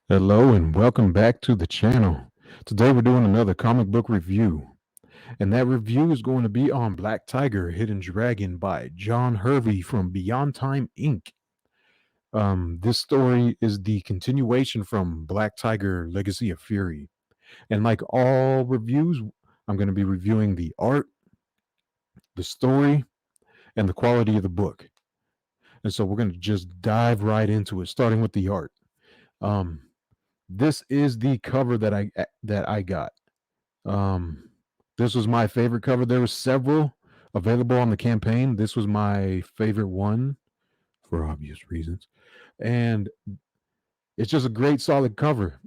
Hello and welcome back to the channel. Today we're doing another comic book review, and that review is going to be on Black Tiger Hidden Dragon by John Hervey from Beyond Time Inc. This story is the continuation from Black Tiger Legacy of Fury. And like all reviews, I'm going to be reviewing the art, the story, and the quality of the book. And so we're going to just dive right into it, starting with the art. Um, this is the cover that I got. Um, this was my favorite cover. There were several available on the campaign. This was my favorite one for obvious reasons. And it's just a great solid cover.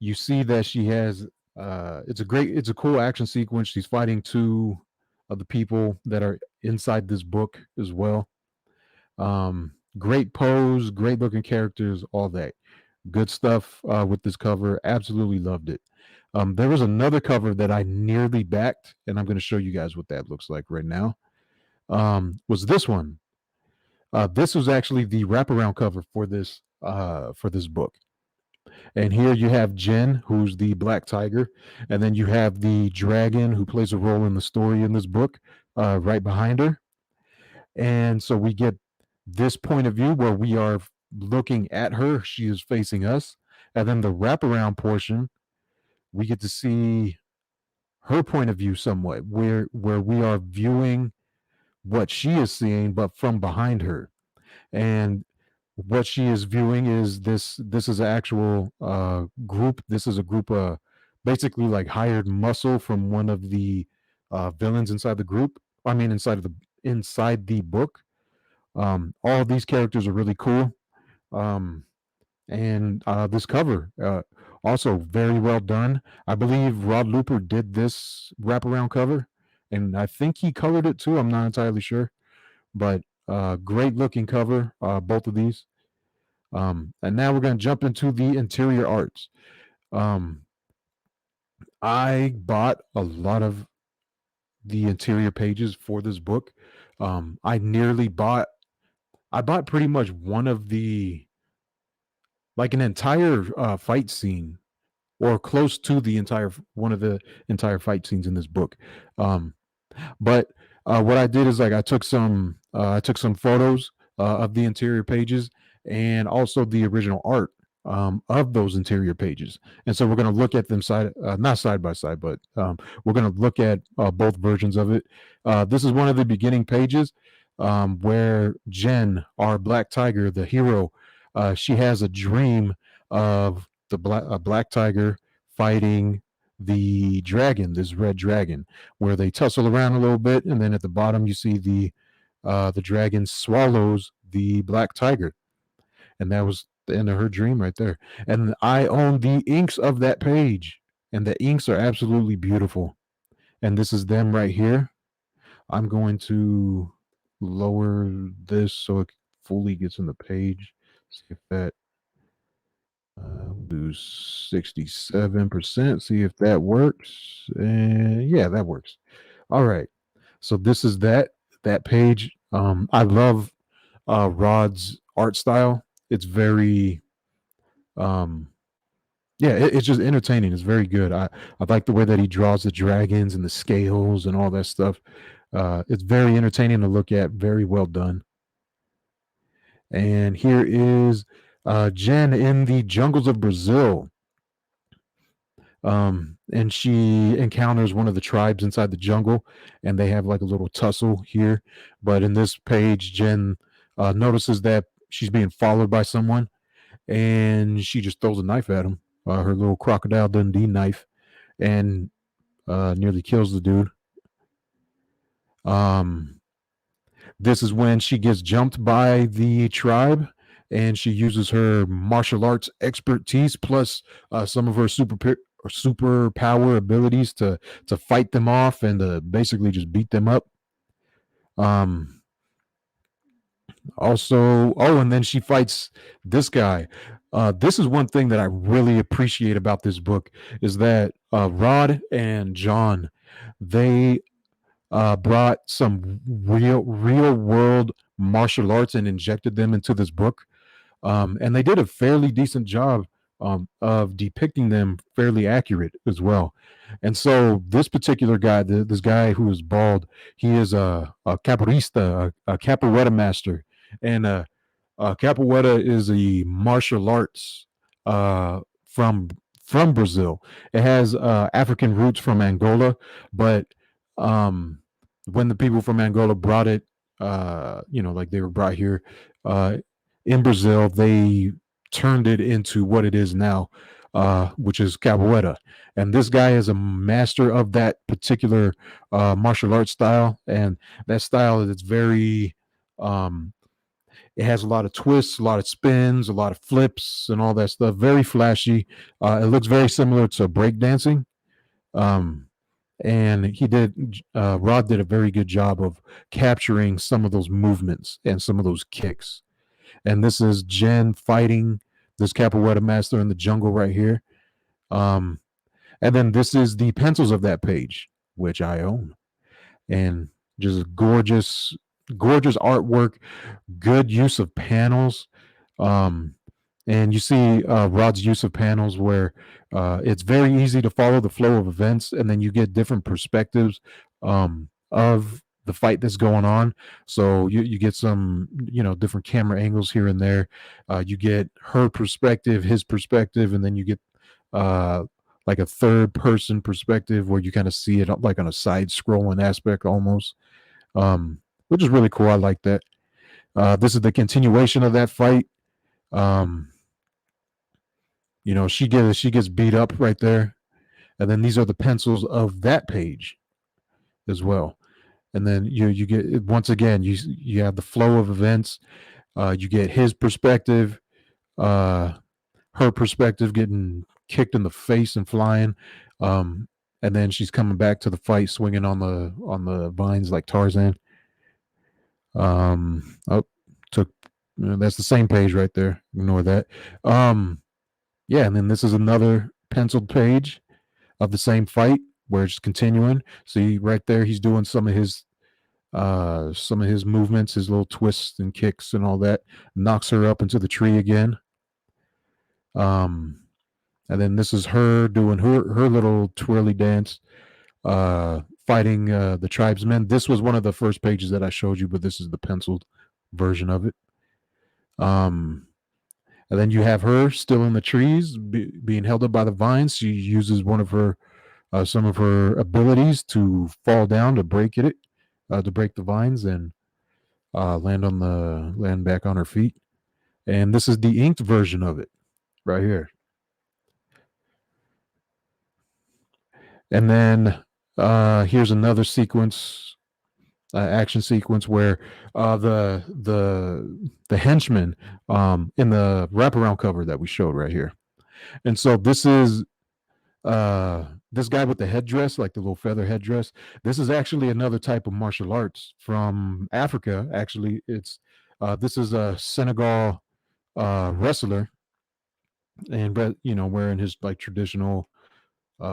You see that she has it's a cool action sequence. She's fighting two of the people that are inside this book as well. Great pose, great looking characters, all that. Good stuff with this cover. Absolutely loved it. There was another cover that I nearly backed, and I'm going to show you guys what that looks like right now. Was this one? This was actually the wraparound cover for this book. And here you have Jen, who's the Black Tiger, and then you have the dragon who plays a role in the story in this book, right behind her. And so we get this point of view where we are looking at her; she is facing us, and then the wraparound portion, we get to see her point of view somewhat, where we are viewing what she is seeing, but from behind her. And what she is viewing is this is an actual group. This is a group of basically like hired muscle from one of the villains inside the group. I mean, inside the book. All of these characters are really cool. Um, and this cover also very well done. I believe Rod Looper did this wraparound cover, and I think he colored it too. I'm not entirely sure, but great looking cover, both of these. And now we're going to jump into the interior arts. Um, I bought a lot of the interior pages for this book. I nearly bought. I bought pretty much one of the like an entire fight scene or close to the entire one of the entire fight scenes in this book. Um, but what I did is like I took some photos of the interior pages and also the original art of those interior pages. And so we're going to look at them not side by side, but we're going to look at both versions of it. This is one of the beginning pages where Jen, our Black Tiger, the hero, she has a dream of Black Tiger fighting the dragon, this red dragon, where they tussle around a little bit, and then at the bottom you see the dragon swallows the Black Tiger, and that was the end of her dream right there. And I own the inks of that page, and the inks are absolutely beautiful. And this is them right here. I'm going to lower this so it fully gets in the page. See if that do 67%. See if that works. And yeah, that works. All right. So this is that page. I love Rod's art style. It's very um yeah, it's just entertaining. It's very good. I like the way that he draws the dragons and the scales and all that stuff. It's very entertaining to look at. Very well done. And here is Jen in the jungles of Brazil. And she encounters one of the tribes inside the jungle, and they have like a little tussle here. But in this page, Jen notices that she's being followed by someone, and she just throws a knife at him, her little crocodile Dundee knife, and nearly kills the dude. Um, this is when she gets jumped by the tribe, and she uses her martial arts expertise plus some of her superpower abilities to fight them off and to basically just beat them up. Um, and then she fights this guy. This is one thing that I really appreciate about this book is that Rod and John, they brought some real world martial arts and injected them into this book. And they did a fairly decent job of depicting them fairly accurate as well. And so this particular guy, this guy who is bald, he is a capoeirista, a capoeira master, and capoeira is a martial arts uh, from from Brazil. It has African roots from Angola, but um, when the people from Angola brought it, like they were brought here uh, in Brazil, they turned it into what it is now, which is capoeira. And this guy is a master of that particular martial arts style, and that style is very um, it has a lot of twists, a lot of spins, a lot of flips, and all that stuff. Very flashy. It looks very similar to breakdancing. Um, and Rod did a very good job of capturing some of those movements and some of those kicks. And this is Jen fighting this capoeira master in the jungle right here. Um, and then this is the pencils of that page, which I own. And just gorgeous, gorgeous artwork, good use of panels. Um, and you see Rod's use of panels where it's very easy to follow the flow of events, and then you get different perspectives of the fight that's going on. So you get some different camera angles here and there. You get her perspective, his perspective, and then you get uh, like a third person perspective where you kind of see it like on a side scrolling aspect almost, which is really cool. I like that. This is the continuation of that fight. Um, she gets beat up right there, and then these are the pencils of that page as well. And then you get once again you have the flow of events. You get his perspective, uh, her perspective getting kicked in the face and flying, um, and then she's coming back to the fight, swinging on the vines like Tarzan. Oh, took that's the same page right there. Ignore that. Um, yeah, and then this is another penciled page of the same fight where it's continuing. See right there, he's doing some of his movements, his little twists and kicks and all that. Knocks her up into the tree again. Um, and then this is her doing her little twirly dance, fighting the tribesmen. This was one of the first pages that I showed you, but this is the penciled version of it. Um, and then you have her still in the trees, being held up by the vines. She uses some of her abilities to fall down to to break the vines and land back on her feet. And this is the inked version of it right here. And then here's another action sequence where the henchman in the wraparound cover that we showed right here. And so this is this guy with the headdress, like the little feather headdress. This is actually another type of martial arts from Africa. Actually, this is a Senegal wrestler, and wearing his like traditional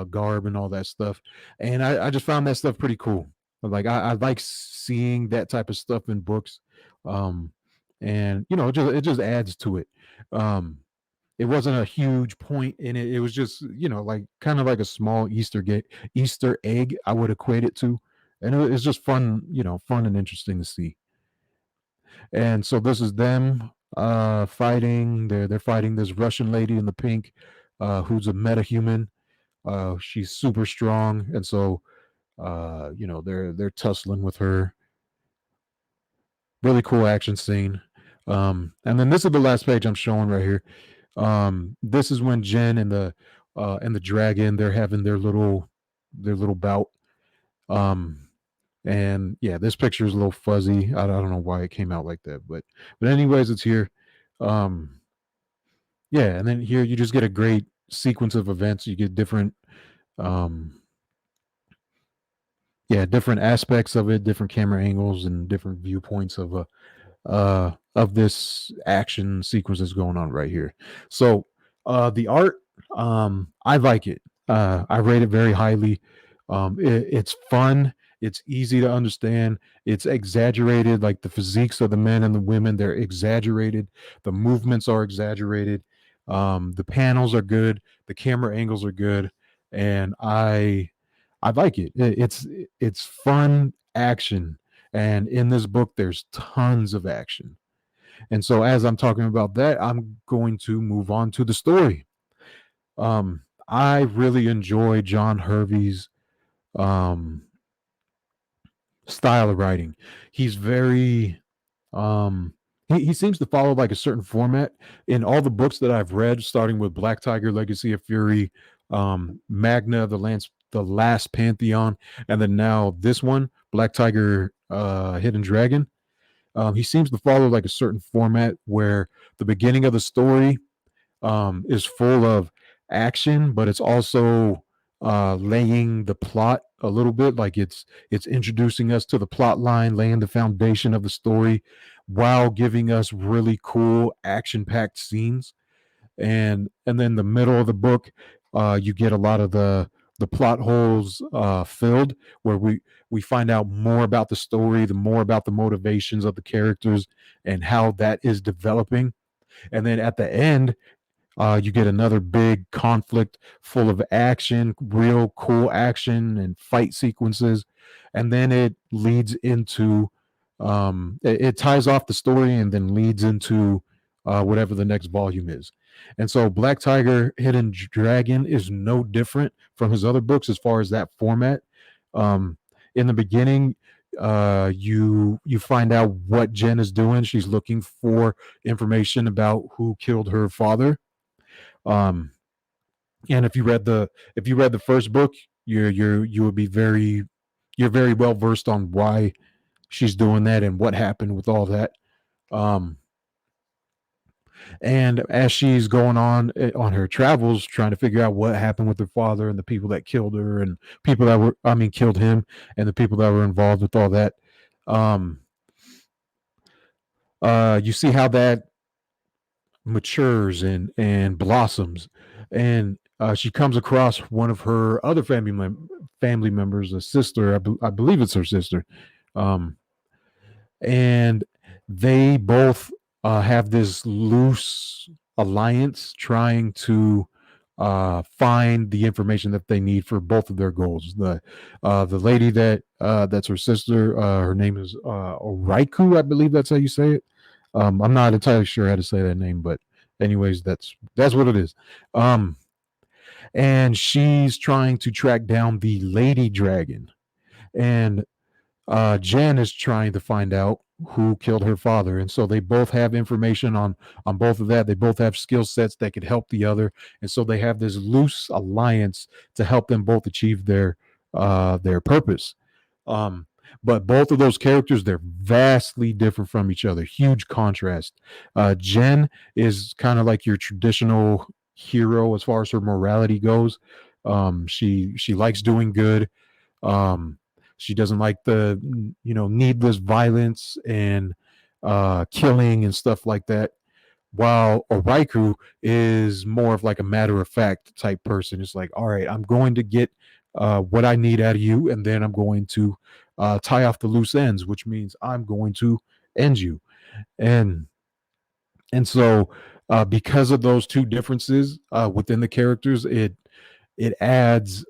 garb and all that stuff. And I just found that stuff pretty cool. Like I like seeing that type of stuff in books, um, and it just adds to it. Um, it wasn't a huge point in it. It was just like kind of like a small Easter egg. I would equate it to, and it's just fun, fun and interesting to see. And so this is them fighting. They're fighting this Russian lady in the pink, who's a metahuman. She's super strong, and so they're tussling with her. Really cool action scene. And then this is the last page I'm showing right here. This is when Jen and the dragon, they're having their little bout. Um, and yeah, this picture is a little fuzzy. I don't know why it came out like that, but anyways, it's here. Um, yeah, and then here you just get a great sequence of events. You get um, different aspects of it, different camera angles, and different viewpoints of this action sequence that's going on right here. So the art, I like it. I rate it very highly. It's fun. It's easy to understand. It's exaggerated, like the physiques of the men and the women. They're exaggerated. The movements are exaggerated. The panels are good, the camera angles are good, and I like it. It's fun action, and in this book, there's tons of action. And so, as I'm talking about that, I'm going to move on to the story. I really enjoy John Hervey's um, style of writing. He's very he seems to follow like a certain format in all the books that I've read, starting with Black Tiger, Legacy of Fury, Magna, the Last Pantheon, and then now this one, Black Tiger, Hidden Dragon. He seems to follow like a certain format where the beginning of the story is full of action, but it's also laying the plot a little bit. Like it's introducing us to the plot line, laying the foundation of the story, while giving us really cool action-packed scenes. And then the middle of the book, you get a lot of the plot holes filled, where we find out more about the story, the more about the motivations of the characters and how that is developing. And then at the end, you get another big conflict full of action, real cool action and fight sequences, and then it leads into it ties off the story and then leads into whatever the next volume is. And so, Black Tiger, Hidden Dragon is no different from his other books as far as that format. Um, in the beginning, you find out what Jen is doing. She's looking for information about who killed her father. um and if you read the first book, you would be you're very well versed on why she's doing that and what happened with all that. um and as she's going on her travels, trying to figure out what happened with her father and the people that killed her and people that were I mean killed him, and the people that were involved with all that, um you see how that matures and blossoms. And she comes across one of her other family members, a sister. I believe it's her sister. um, and they both have this loose alliance, trying to find the information that they need for both of their goals. The lady that's her sister, her name is Oraiku, I believe that's how you say it. I'm not entirely sure how to say that name, but anyways, that's what it is. Um, and she's trying to track down the lady dragon, and Jen is trying to find out who killed her father, and so they both have information on both of that. They both have skill sets that could help the other, and so they have this loose alliance to help them both achieve their purpose. Um, but both of those characters, they're vastly different from each other. Huge contrast. Jen is kind of like your traditional hero as far as her morality goes. She likes doing good. um she doesn't like the needless violence and killing and stuff like that, while Oraiku is more of like a matter of fact type person. It's like, all right, I'm going to get what I need out of you, and then I'm going to tie off the loose ends, which means I'm going to end you. And and so because of those two differences within the characters, it adds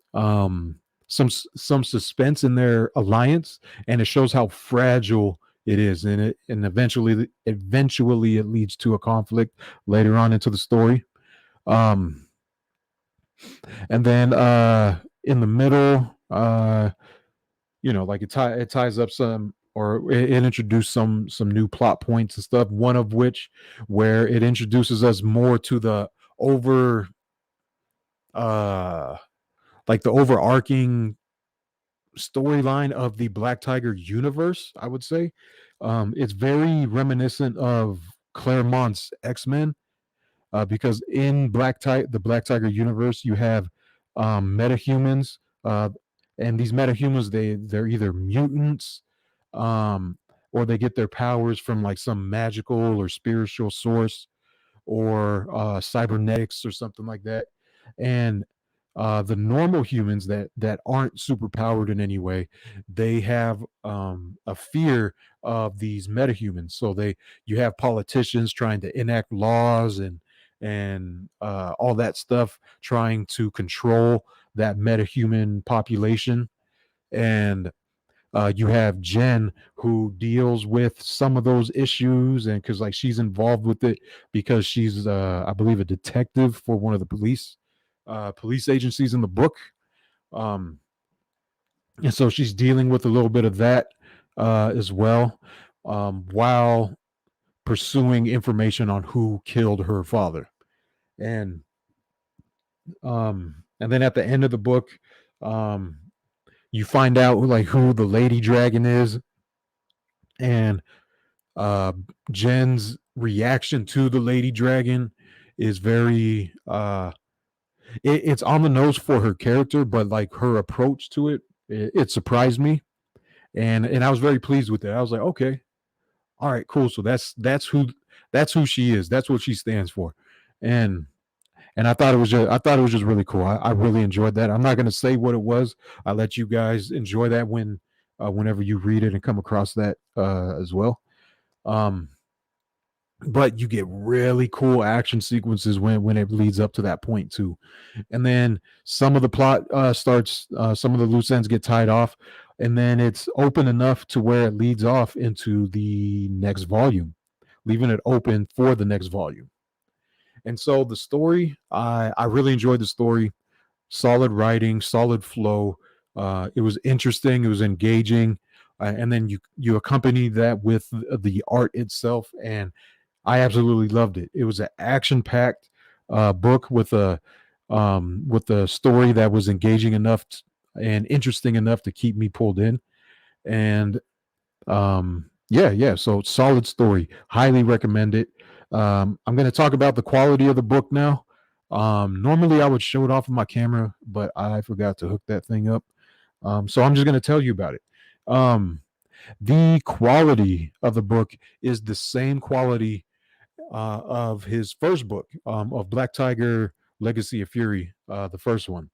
some suspense in their alliance, and it shows how fragile it is, and eventually it leads to a conflict later on into the story. um and then in the middle, like it ties up some, or it introduced some new plot points and stuff, one of which where it introduces us more to the over uh like the overarching storyline of the Black Tiger universe, I would say. It's very reminiscent of Claremont's X-Men, because in the Black Tiger universe, you have metahumans, and these metahumans, they're either mutants, um, or they get their powers from like some magical or spiritual source, or cybernetics or something like that. And the normal humans that aren't super powered in any way, they have a fear of these metahumans. So you have politicians trying to enact laws and all that stuff, trying to control that metahuman population. And you have Jen, who deals with some of those issues, and because like she's involved with it because she's I believe a detective for one of the police agencies in the book. um and so she's dealing with a little bit of that as well, while pursuing information on who killed her father. And then at the end of the book, um you find out like who the lady dragon is. And uh Jen's reaction to the lady dragon is very it's on the nose for her character, but like her approach to it surprised me. And I was very pleased with it. I was like, okay, all right, cool. So that's who she is. That's what she stands for. And I thought it was just really cool. I really enjoyed that. I'm not going to say what it was. I let you guys enjoy that whenever you read it and come across that as well. Um, but you get really cool action sequences when it leads up to that point too. And then some of the plot starts. Some of the loose ends get tied off, and then it's open enough to where it leads off into the next volume, leaving it open for the next volume. And so the story, I really enjoyed the story. Solid writing, solid flow. It was interesting. It was engaging. And then you accompany that with the art itself, and I absolutely loved it. It was an action packed book with a story that was engaging enough and interesting enough to keep me pulled in. And yeah. So solid story. Highly recommend it. I'm going to talk about the quality of the book now. Normally I would show it off of my camera, but I forgot to hook that thing up. So I'm just going to tell you about it. Um, the quality of the book is the same quality of his first book, of Black Tiger Legacy of Fury, the first one.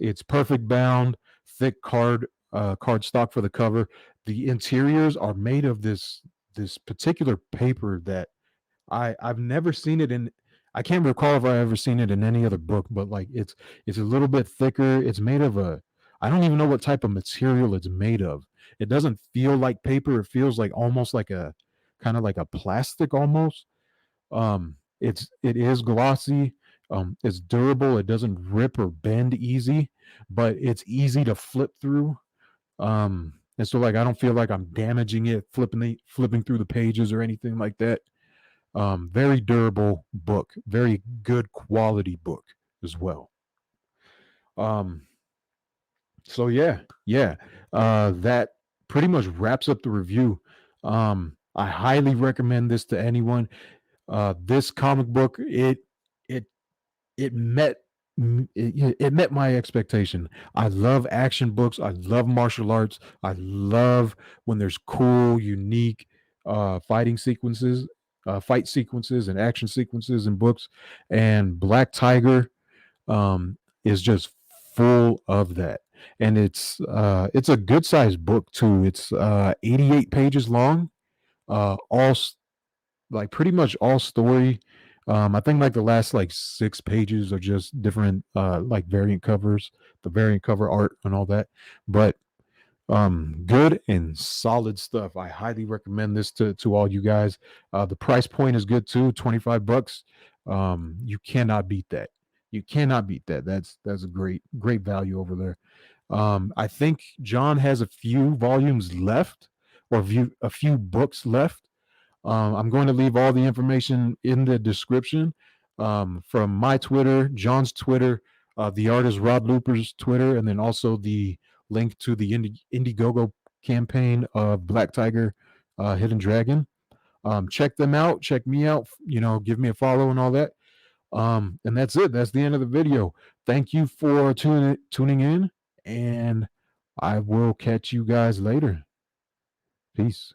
It's perfect bound, thick card stock for the cover. The interiors are made of this particular paper that I've never seen it in. I can't recall if I ever seen it in any other book, but like it's a little bit thicker. It's made of a, I don't even know what type of material it's made of. It doesn't feel like paper. It feels like almost like a kind of like a plastic almost. It is glossy. It's durable. It doesn't rip or bend easy, but it's easy to flip through. And so like I don't feel like I'm damaging it, flipping through the pages or anything like that. Very durable book, very good quality book as well. Um, so yeah. That pretty much wraps up the review. I highly recommend this to anyone. This comic book, it it met it met my expectation. I love action books. I love martial arts. I love when there's cool, unique fight sequences and action sequences in books. And Black Tiger is just full of that. And it's a good sized book too. It's 88 pages long. All like pretty much all story. I think like the last like 6 pages are just different like variant covers, the variant cover art and all that. But good and solid stuff. I highly recommend this to all you guys. The price point is good too, $25. You cannot beat that. You cannot beat that. That's a great value over there. I think John has a few volumes left, or a few books left. I'm going to leave all the information in the description, from my Twitter, John's Twitter, the artist Rod Looper's Twitter, and then also the link to the Indiegogo campaign of Black Tiger, Hidden Dragon. Check them out. Check me out. Give me a follow and all that. And that's it. That's the end of the video. Thank you for tuning in, and I will catch you guys later. Peace.